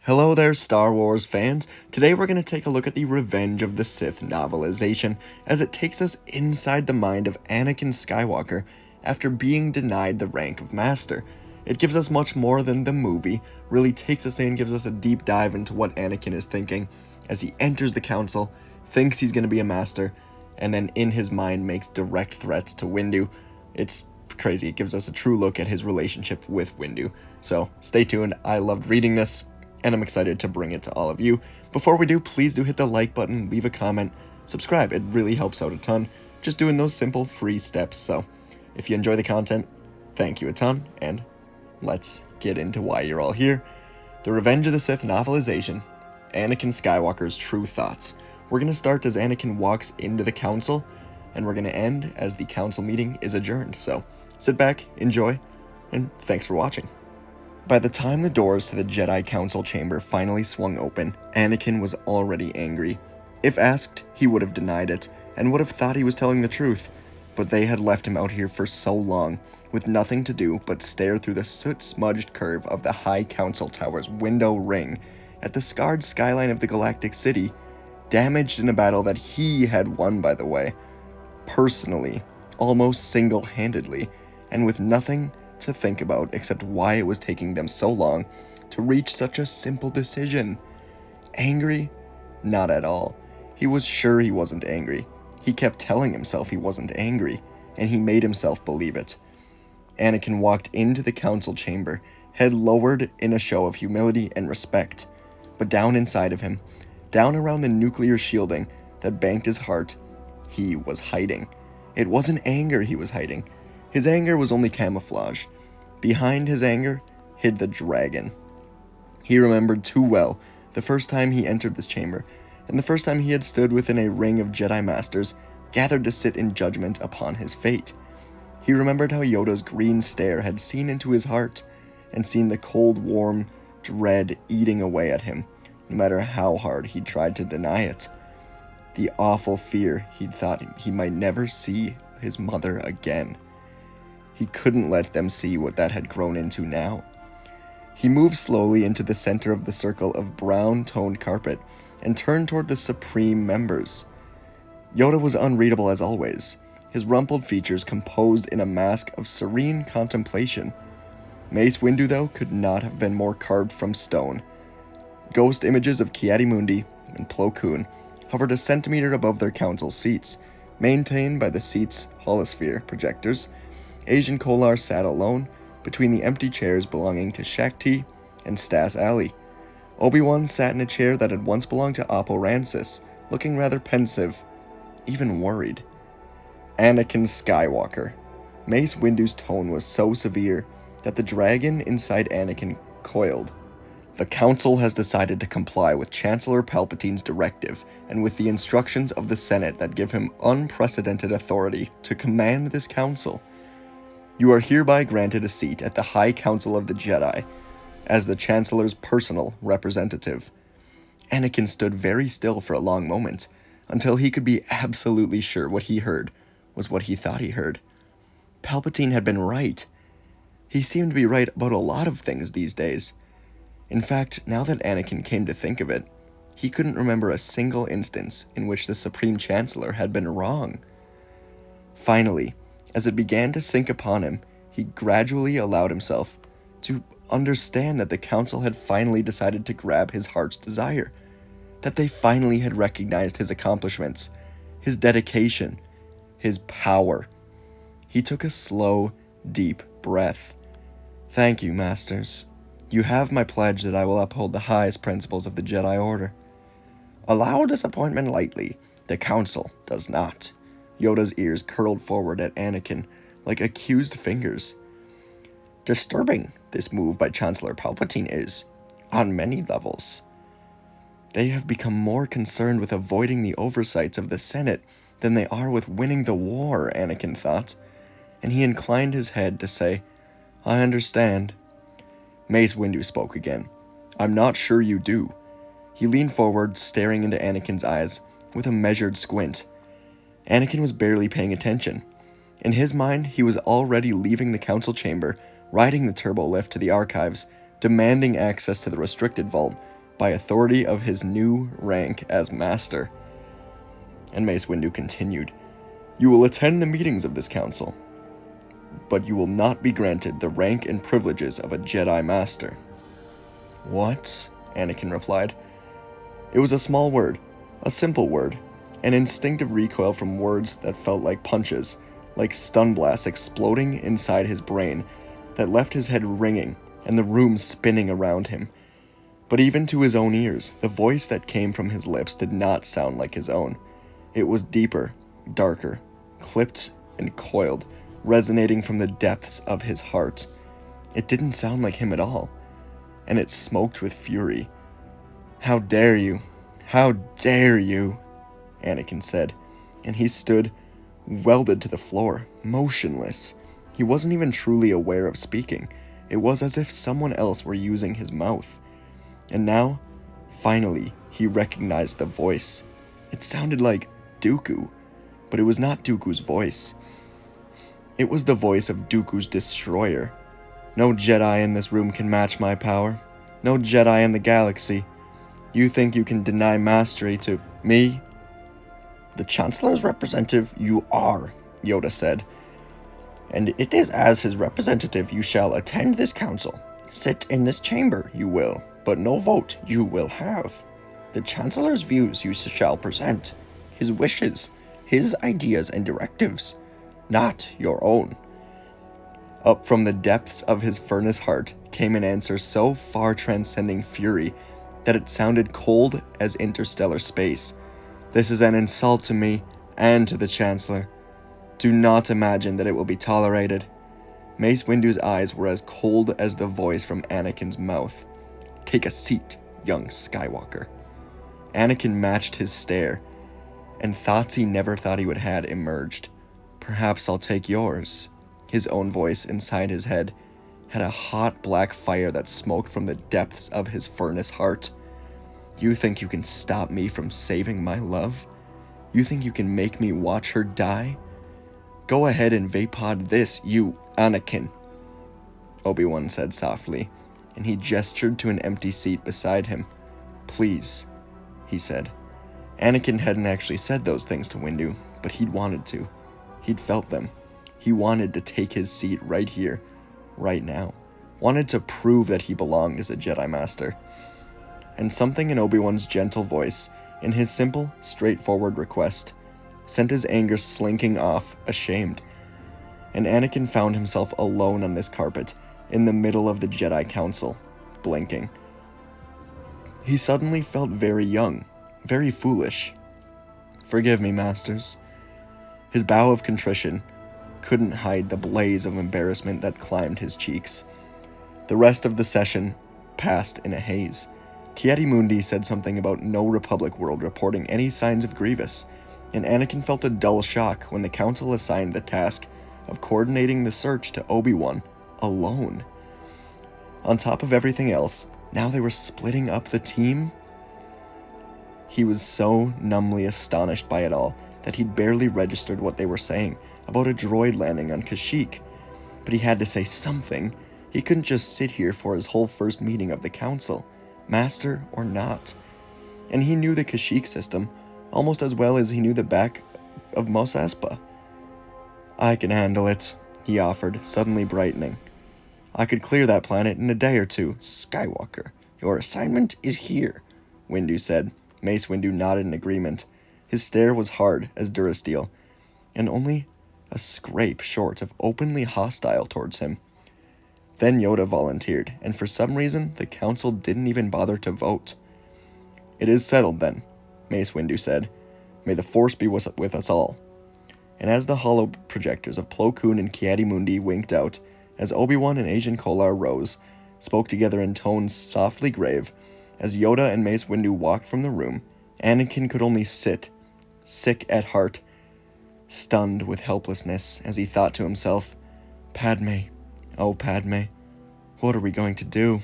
Hello there, Star Wars fans. Today we're going to take a look at the Revenge of the Sith novelization, as it takes us inside the mind of Anakin Skywalker after being denied the rank of Master. It gives us much more than the movie, really takes us in, gives us a deep dive into what Anakin is thinking as he enters the Council, thinks he's going to be a Master, and then in his mind makes direct threats to Windu. It's crazy. It gives us a true look at his relationship with Windu. So stay tuned. I loved reading this, and I'm excited to bring it to all of you. Before we do, please do hit the like button, leave a comment, subscribe. It really helps out a ton, just doing those simple free steps. So if you enjoy the content, thank you a ton, and let's get into why you're all here. The Revenge of the Sith novelization, Anakin Skywalker's true thoughts. We're going to start as Anakin walks into the Council, and we're going to end as the Council meeting is adjourned. So sit back, enjoy, and thanks for watching. By the time the doors to the Jedi Council chamber finally swung open, Anakin was already angry. If asked, he would have denied it, and would have thought he was telling the truth, but they had left him out here for so long, with nothing to do but stare through the soot-smudged curve of the High Council Tower's window ring at the scarred skyline of the galactic city, damaged in a battle that he had won, by the way, personally, almost single-handedly, and with nothing to think about except why it was taking them so long to reach such a simple decision. Angry? Not at all. He was sure he wasn't angry. He kept telling himself he wasn't angry, and he made himself believe it. Anakin walked into the council chamber, head lowered in a show of humility and respect. But down inside of him, down around the nuclear shielding that banked his heart, he was hiding. It wasn't anger he was hiding. His anger was only camouflage. Behind his anger hid the dragon. He remembered too well the first time he entered this chamber, and the first time he had stood within a ring of Jedi Masters gathered to sit in judgment upon his fate. He remembered how Yoda's green stare had seen into his heart, and seen the cold, warm dread eating away at him, no matter how hard he tried to deny it. The awful fear he'd thought he might never see his mother again. He couldn't let them see what that had grown into now. He moved slowly into the center of the circle of brown-toned carpet and turned toward the Supreme members. Yoda was unreadable as always, his rumpled features composed in a mask of serene contemplation. Mace Windu, though, could not have been more carved from stone. Ghost images of Ki-Adi-Mundi and Plo Koon hovered a centimeter above their council seats, maintained by the seat's holosphere projectors. Asian Kolar sat alone between the empty chairs belonging to Shakti and Stas Ali. Obi-Wan sat in a chair that had once belonged to Oppo Rancis, looking rather pensive, even worried. Anakin Skywalker. Mace Windu's tone was so severe that the dragon inside Anakin coiled. The Council has decided to comply with Chancellor Palpatine's directive and with the instructions of the Senate that give him unprecedented authority to command this council. You are hereby granted a seat at the High Council of the Jedi as the Chancellor's personal representative. Anakin stood very still for a long moment, until he could be absolutely sure what he heard was what he thought he heard. Palpatine had been right. He seemed to be right about a lot of things these days. In fact, now that Anakin came to think of it, he couldn't remember a single instance in which the Supreme Chancellor had been wrong. Finally, as it began to sink upon him, he gradually allowed himself to understand that the council had finally decided to grab his heart's desire, that they finally had recognized his accomplishments, his dedication, his power. He took a slow, deep breath. Thank you, Masters. You have my pledge that I will uphold the highest principles of the Jedi Order. Allow disappointment lightly. The council does not. Yoda's ears curled forward at Anakin like accused fingers. Disturbing, this move by Chancellor Palpatine is, on many levels. They have become more concerned with avoiding the oversights of the Senate than they are with winning the war, Anakin thought, and he inclined his head to say, I understand. Mace Windu spoke again. I'm not sure you do. He leaned forward, staring into Anakin's eyes with a measured squint. Anakin was barely paying attention. In his mind, he was already leaving the council chamber, riding the turbo lift to the archives, demanding access to the restricted vault, by authority of his new rank as Master. And Mace Windu continued, "You will attend the meetings of this council, but you will not be granted the rank and privileges of a Jedi Master." "What?" Anakin replied. It was a small word, a simple word, an instinctive recoil from words that felt like punches, like stun blasts exploding inside his brain that left his head ringing and the room spinning around him. But even to his own ears, the voice that came from his lips did not sound like his own. It was deeper, darker, clipped and coiled, resonating from the depths of his heart. It didn't sound like him at all, and it smoked with fury. "How dare you? How dare you?" Anakin said, and he stood, welded to the floor, motionless. He wasn't even truly aware of speaking. It was as if someone else were using his mouth. And now, finally, he recognized the voice. It sounded like Dooku, but it was not Dooku's voice. It was the voice of Dooku's destroyer. "No Jedi in this room can match my power. No Jedi in the galaxy. You think you can deny mastery to me?" "The Chancellor's representative you are," Yoda said. "And it is as his representative you shall attend this council. Sit in this chamber you will, but no vote you will have. The Chancellor's views you shall present, his wishes, his ideas and directives, not your own." Up from the depths of his furnace heart came an answer so far transcending fury that it sounded cold as interstellar space. "This is an insult to me and to the Chancellor. Do not imagine that it will be tolerated." Mace Windu's eyes were as cold as the voice from Anakin's mouth. "Take a seat, young Skywalker." Anakin matched his stare, and thoughts he never thought he would have emerged. "Perhaps I'll take yours." His own voice inside his head had a hot black fire that smoked from the depths of his furnace heart. "You think you can stop me from saving my love? You think you can make me watch her die? Go ahead and vapod this, you Anakin," Obi-Wan said softly, and he gestured to an empty seat beside him. "Please," he said. Anakin hadn't actually said those things to Windu, but he'd wanted to. He'd felt them. He wanted to take his seat right here, right now. Wanted to prove that he belonged as a Jedi Master. And something in Obi-Wan's gentle voice, in his simple, straightforward request, sent his anger slinking off, ashamed. And Anakin found himself alone on this carpet, in the middle of the Jedi Council, blinking. He suddenly felt very young, very foolish. "Forgive me, Masters." His bow of contrition couldn't hide the blaze of embarrassment that climbed his cheeks. The rest of the session passed in a haze. Ki-Adi-Mundi said something about no Republic world reporting any signs of Grievous, and Anakin felt a dull shock when the Council assigned the task of coordinating the search to Obi-Wan alone. On top of everything else, now they were splitting up the team? He was so numbly astonished by it all that he'd barely registered what they were saying about a droid landing on Kashyyyk. But he had to say something. He couldn't just sit here for his whole first meeting of the Council, Master or not. And he knew the Kashyyyk system almost as well as he knew the back of Mos Espa. "I can handle it," he offered, suddenly brightening. "I could clear that planet in a day or two." "Skywalker, your assignment is here," Windu said. Mace Windu nodded in agreement. His stare was hard as Durasteel, and only a scrape short of openly hostile towards him. Then Yoda volunteered, and for some reason, the Council didn't even bother to vote. "It is settled, then," Mace Windu said. "May the Force be with us all." And as the hollow projectors of Plo Koon and Ki-Adi-Mundi winked out, as Obi-Wan and Agent Kolar rose, spoke together in tones softly grave, as Yoda and Mace Windu walked from the room, Anakin could only sit, sick at heart, stunned with helplessness, as he thought to himself, "Padme, oh Padme, what are we going to do?"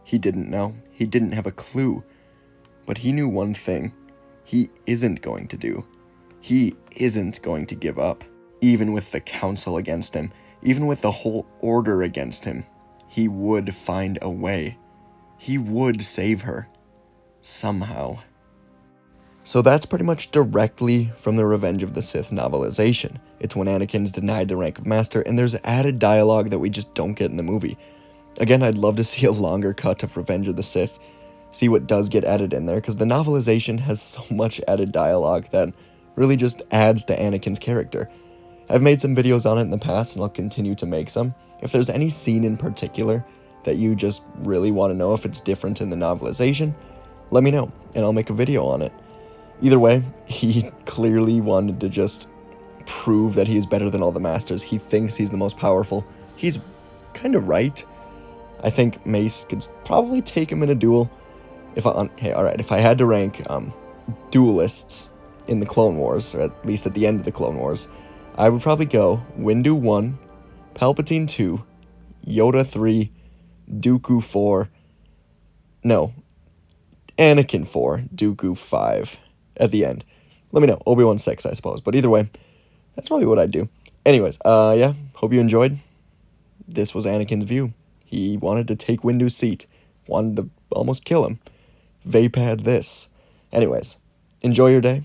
He didn't know. He didn't have a clue. But he knew one thing. He isn't going to do. He isn't going to give up. Even with the Council against him, even with the whole Order against him, he would find a way. he would save her. Somehow. So that's pretty much directly from the Revenge of the Sith novelization. It's when Anakin's denied the rank of Master, and there's added dialogue that we just don't get in the movie. Again, I'd love to see a longer cut of Revenge of the Sith, see what does get added in there, because the novelization has so much added dialogue that really just adds to Anakin's character. I've made some videos on it in the past, and I'll continue to make some. If there's any scene in particular that you just really want to know if it's different in the novelization, let me know, and I'll make a video on it. Either way, he clearly wanted to just prove that he is better than all the Masters. He thinks he's the most powerful. He's kind of right. I think Mace could probably take him in a duel. If I had to rank duelists in the Clone Wars, or at least at the end of the Clone Wars, I would probably go Windu 1, Palpatine 2, Yoda 3, Dooku 4, no, Anakin 4, Dooku 5 at the end. Let me know, Obi-Wan 6, I suppose, but either way, that's probably what I'd do. Anyways, yeah, hope you enjoyed. This was Anakin's view. He wanted to take Windu's seat, wanted to almost kill him. Vape had this. Anyways, enjoy your day,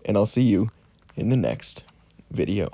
and I'll see you in the next video.